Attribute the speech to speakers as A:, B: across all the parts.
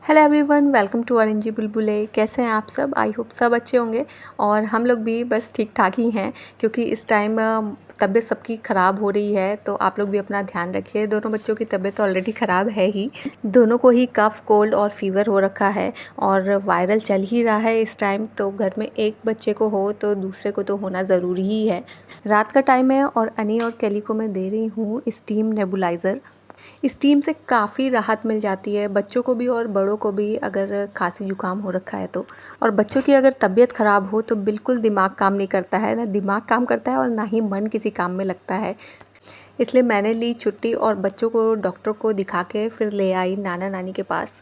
A: Hello everyone, welcome to RNG बुलबुले। कैसे हैं आप सब? आई होप सब अच्छे होंगे और हम लोग भी बस ठीक ठाक ही हैं, क्योंकि इस टाइम तबीयत सबकी ख़राब हो रही है। तो आप लोग भी अपना ध्यान रखिए। दोनों बच्चों की तबीयत ऑलरेडी ख़राब है ही, दोनों को ही कफ़, कोल्ड और फीवर हो रखा है और वायरल चल ही रहा है इस टाइम। तो घर में एक बच्चे को हो तो दूसरे को तो होना ज़रूरी ही है। रात का टाइम है और अनी और केली को मैं दे रही हूँ स्टीम नेबुलाइज़र। इस टीम से काफ़ी राहत मिल जाती है बच्चों को भी और बड़ों को भी, अगर खांसी जुकाम हो रखा है तो। और बच्चों की अगर तबीयत ख़राब हो तो बिल्कुल दिमाग काम नहीं करता है, ना दिमाग काम करता है और ना ही मन किसी काम में लगता है। इसलिए मैंने ली छुट्टी और बच्चों को डॉक्टर को दिखा के फिर ले आई नाना नानी के पास,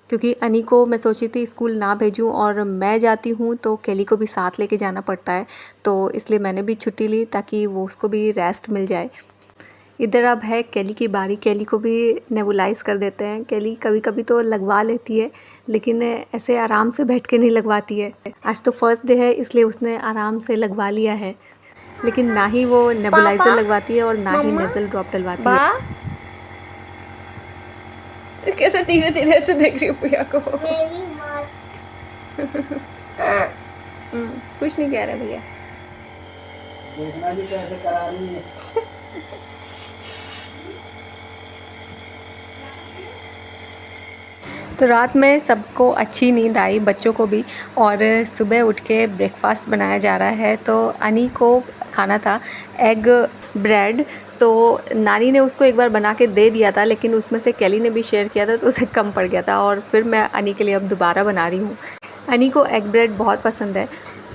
A: क्योंकि अनी को मैं सोची थी स्कूल ना भेजूं और मैं जाती हूं तो केली को भी साथ लेके जाना पड़ता है। तो इसलिए मैंने भी छुट्टी ली ताकि वो उसको भी रेस्ट मिल जाए। इधर अब है केली की बारी। केली को भी नेबुलाइज़ कर देते हैं। केली कभी कभी तो लगवा लेती है, लेकिन ऐसे आराम से बैठ के नहीं लगवाती है। आज तो फर्स्ट डे है इसलिए उसने आराम से लगवा लिया है, लेकिन ना ही वो नेबुलाइज़र लगवाती है और ना ही नेज़ल ड्रॉप डलवाती है। कैसे धीरे धीरे से देख रही हूँ प्रिया को। कुछ नहीं कह रहे भैया। देखना भी कैसे करा रही है। तो रात में सबको अच्छी नींद आई, बच्चों को भी, और सुबह उठ के ब्रेकफास्ट बनाया जा रहा है। तो अनी को खाना था एग ब्रेड। तो नानी ने उसको एक बार बना के दे दिया था, लेकिन उसमें से केली ने भी शेयर किया था तो उसे कम पड़ गया था, और फिर मैं अनी के लिए अब दोबारा बना रही हूँ। अनी को एग ब्रेड बहुत पसंद है।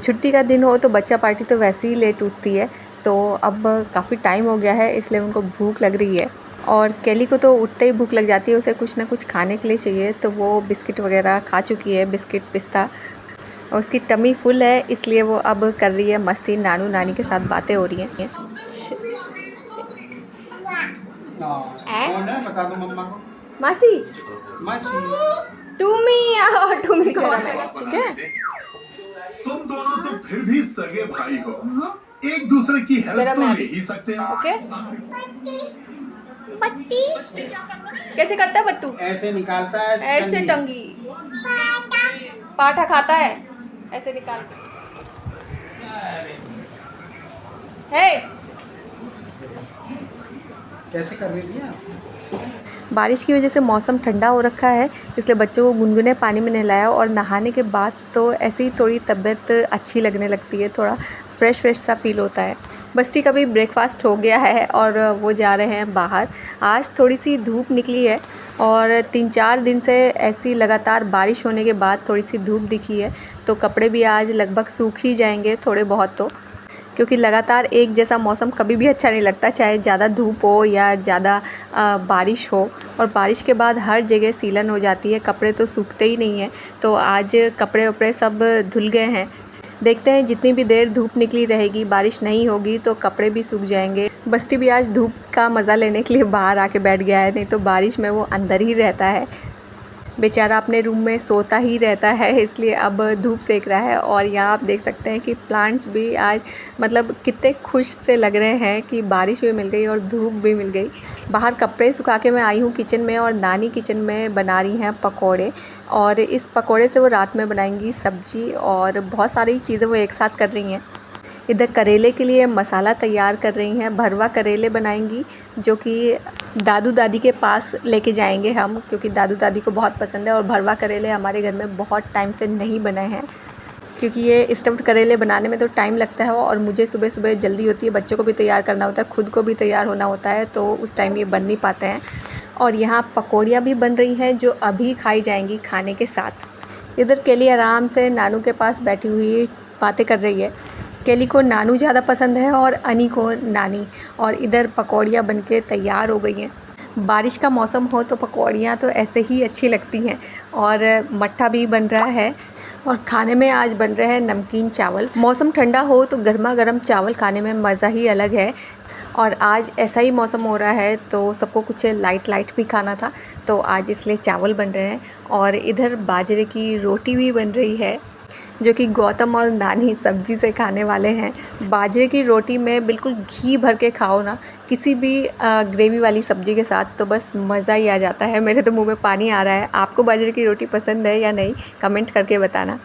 A: छुट्टी का दिन हो तो बच्चा पार्टी तो वैसे ही लेट उठती है, तो अब काफ़ी टाइम हो गया है इसलिए उनको भूख लग रही है। और केली को तो उठते ही भूख लग जाती है, उसे कुछ ना कुछ खाने के लिए चाहिए। तो वो बिस्किट वगैरह खा चुकी है, बिस्किट पिस्ता, और उसकी टमी फुल है, इसलिए वो अब कर रही है मस्ती। नानू नानी के साथ बातें हो रही हैं। मासी टूमी टूमी को ठीक है।
B: तुम दोनों तो फिर भी सगे भाई हो, एक दूसरे की हेल्प तो ले ही सकते हो।
A: ओके। बट्टी कैसे करता है? बट्टू
C: ऐसे निकालता है,
A: ऐसे टंगी पाठा खाता है, ऐसे निकाल के। हे
C: कैसे कर रही थी?
A: बारिश की वजह से मौसम ठंडा हो रखा है, इसलिए बच्चों को गुनगुने पानी में नहलाया और नहाने के बाद तो ऐसे ही थोड़ी तबीयत अच्छी लगने लगती है, थोड़ा फ्रेश फ्रेश सा फील होता है। बस्ती का भी ब्रेकफास्ट हो गया है और वो जा रहे हैं बाहर। आज थोड़ी सी धूप निकली है और 3-4 दिन से ऐसी लगातार बारिश होने के बाद थोड़ी सी धूप दिखी है, तो कपड़े भी आज लगभग सूख ही जाएंगे थोड़े बहुत तो, क्योंकि लगातार एक जैसा मौसम कभी भी अच्छा नहीं लगता, चाहे ज़्यादा धूप हो या ज़्यादा बारिश हो। और बारिश के बाद हर जगह सीलन हो जाती है, कपड़े तो सूखते ही नहीं हैं। तो आज कपड़े वपड़े सब धुल गए हैं। देखते हैं जितनी भी देर धूप निकली रहेगी, बारिश नहीं होगी तो कपड़े भी सूख जाएंगे। बस्ती भी आज धूप का मज़ा लेने के लिए बाहर आके बैठ गया है, नहीं तो बारिश में वो अंदर ही रहता है। बेचारा अपने रूम में सोता ही रहता है, इसलिए अब धूप सेक रहा है। और यहाँ आप देख सकते हैं कि प्लांट्स भी आज मतलब कितने खुश से लग रहे हैं कि बारिश भी मिल गई और धूप भी मिल गई। बाहर कपड़े सुखा के मैं आई हूँ किचन में, और नानी किचन में बना रही हैं पकोड़े, और इस पकोड़े से वो रात में बनाएंगी सब्जी और बहुत सारी चीज़ें वो एक साथ कर रही हैं। इधर करेले के लिए मसाला तैयार कर रही हैं, भरवा करेले बनाएंगी, जो कि दादू दादी के पास लेके जाएंगे हम, क्योंकि दादू दादी को बहुत पसंद है। और भरवा करेले हमारे घर में बहुत टाइम से नहीं बने हैं, क्योंकि ये स्टफ्ड करेले बनाने में तो टाइम लगता है और मुझे सुबह सुबह जल्दी होती है, बच्चों को भी तैयार करना होता है, खुद को भी तैयार होना होता है, तो उस टाइम ये बन नहीं पाते हैं। और यहाँ पकौड़ियाँ भी बन रही हैं जो अभी खाई जाएंगी खाने के साथ। इधर केली आराम से नानू के पास बैठी हुई बातें कर रही है। केली को नानू ज़्यादा पसंद है और अनी को नानी। और इधर पकौड़ियाँ बनके तैयार हो गई हैं। बारिश का मौसम हो तो पकौड़ियाँ तो ऐसे ही अच्छी लगती हैं। और मट्ठा भी बन रहा है और खाने में आज बन रहे हैं नमकीन चावल। मौसम ठंडा हो तो गर्मा गर्म चावल खाने में मज़ा ही अलग है, और आज ऐसा ही मौसम हो रहा है तो सबको कुछ लाइट लाइट भी खाना था, तो आज इसलिए चावल बन रहे हैं। और इधर बाजरे की रोटी भी बन रही है। जो कि गौतम और नानी सब्जी से खाने वाले हैं। बाजरे की रोटी में बिल्कुल घी भर के खाओ ना किसी भी ग्रेवी वाली सब्ज़ी के साथ, तो बस मज़ा ही आ जाता है। मेरे तो मुंह में पानी आ रहा है। आपको बाजरे की रोटी पसंद है या नहीं, कमेंट करके बताना।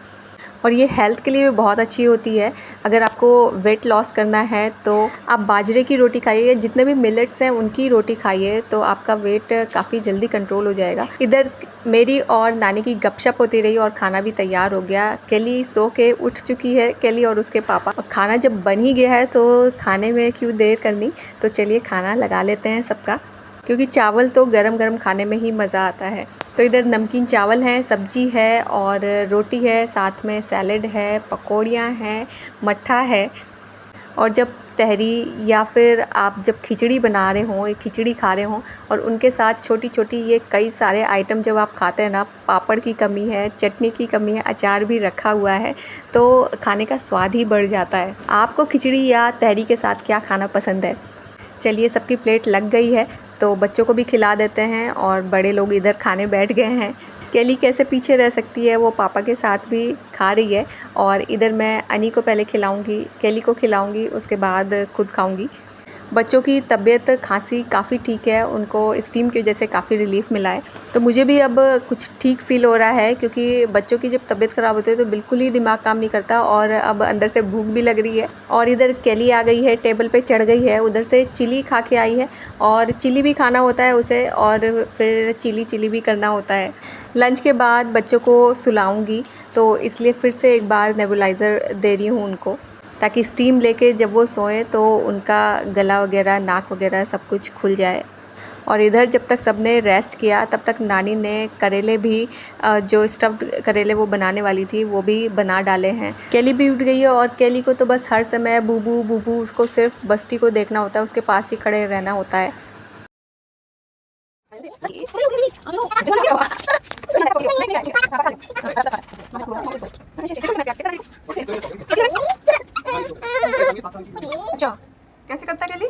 A: और ये हेल्थ के लिए भी बहुत अच्छी होती है। अगर आपको वेट लॉस करना है तो आप बाजरे की रोटी खाइए, जितने भी मिलेट्स हैं उनकी रोटी खाइए, तो आपका वेट काफ़ी जल्दी कंट्रोल हो जाएगा। इधर मेरी और नानी की गपशप होती रही और खाना भी तैयार हो गया। केली सो के उठ चुकी है, केली और उसके पापा। और खाना जब बन ही गया है तो खाने में क्यों देर करनी, तो चलिए खाना लगा लेते हैं सबका, क्योंकि चावल तो गरम गरम खाने में ही मज़ा आता है। तो इधर नमकीन चावल हैं, सब्जी है और रोटी है, साथ में सैलेड है, पकौड़ियाँ हैं, मट्ठा है। और जब तहरी या फिर आप जब खिचड़ी बना रहे हों, एक खिचड़ी खा रहे हों और उनके साथ छोटी छोटी ये कई सारे आइटम जब आप खाते हैं ना, पापड़ की कमी है, चटनी की कमी है, अचार भी रखा हुआ है, तो खाने का स्वाद ही बढ़ जाता है। आपको खिचड़ी या तहरी के साथ क्या खाना पसंद है? चलिए सबकी प्लेट लग गई है तो बच्चों को भी खिला देते हैं और बड़े लोग इधर खाने बैठ गए हैं। केली कैसे पीछे रह सकती है, वो पापा के साथ भी खा रही है। और इधर मैं अनी को पहले खिलाऊंगी, केली को खिलाऊंगी, उसके बाद खुद खाऊंगी। बच्चों की तबीयत खांसी काफ़ी ठीक है, उनको स्टीम की वजह से काफ़ी रिलीफ़ मिला है। तो मुझे भी अब कुछ ठीक फ़ील हो रहा है, क्योंकि बच्चों की जब तबीयत ख़राब होती है तो बिल्कुल ही दिमाग काम नहीं करता और अब अंदर से भूख भी लग रही है। और इधर केली आ गई है, टेबल पे चढ़ गई है, उधर से चिली खा के आई है और चिली भी खाना होता है उसे और फिर चिली भी करना होता है। लंच के बाद बच्चों को सुलाऊंगी, तो इसलिए फिर से एक बार नेबुलाइज़र दे रही हूँ उनको, ताकि स्टीम लेके जब वो सोएं तो उनका गला वगैरह, नाक वगैरह सब कुछ खुल जाए। और इधर जब तक सबने रेस्ट किया तब तक नानी ने करेले भी जो स्टफ्ड करेले वो बनाने वाली थी वो भी बना डाले हैं। केली भी उठ गई है और केली को तो बस हर समय बूबू बूबू, उसको सिर्फ बस्ती को देखना होता है, उसके पास ही खड़े रहना होता है। अच्छा, कैसे करता है केली?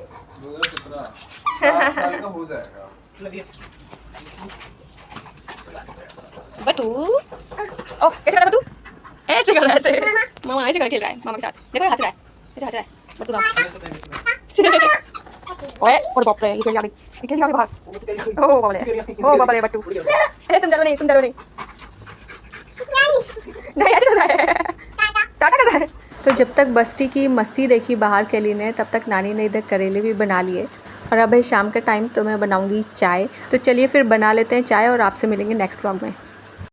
C: हो जाएगा।
A: बटू, ओ कैसे कर रहा है बटू? ऐसे कर रहा है, ऐसे मामा ऐसे कर खेल रहा है मामा के साथ। देखो हंस रहा है, ऐसे हंस रहा है बटू ना। ओए और बाप रे, ये केली आ गई, ये केली आ गई बाहर। ओ बाबा रे बटू, तुम डरो नहीं, तुम डरो नहीं। नहीं ऐसे कर रहा है, टाटा कर रहा है। तो जब तक बस्ती की मस्ती देखी बाहर केली ने, तब तक नानी ने इधर करेले भी बना लिए। और अब है शाम का टाइम, तो मैं बनाऊंगी चाय। तो चलिए फिर बना लेते हैं चाय और आपसे मिलेंगे नेक्स्ट व्लॉग में।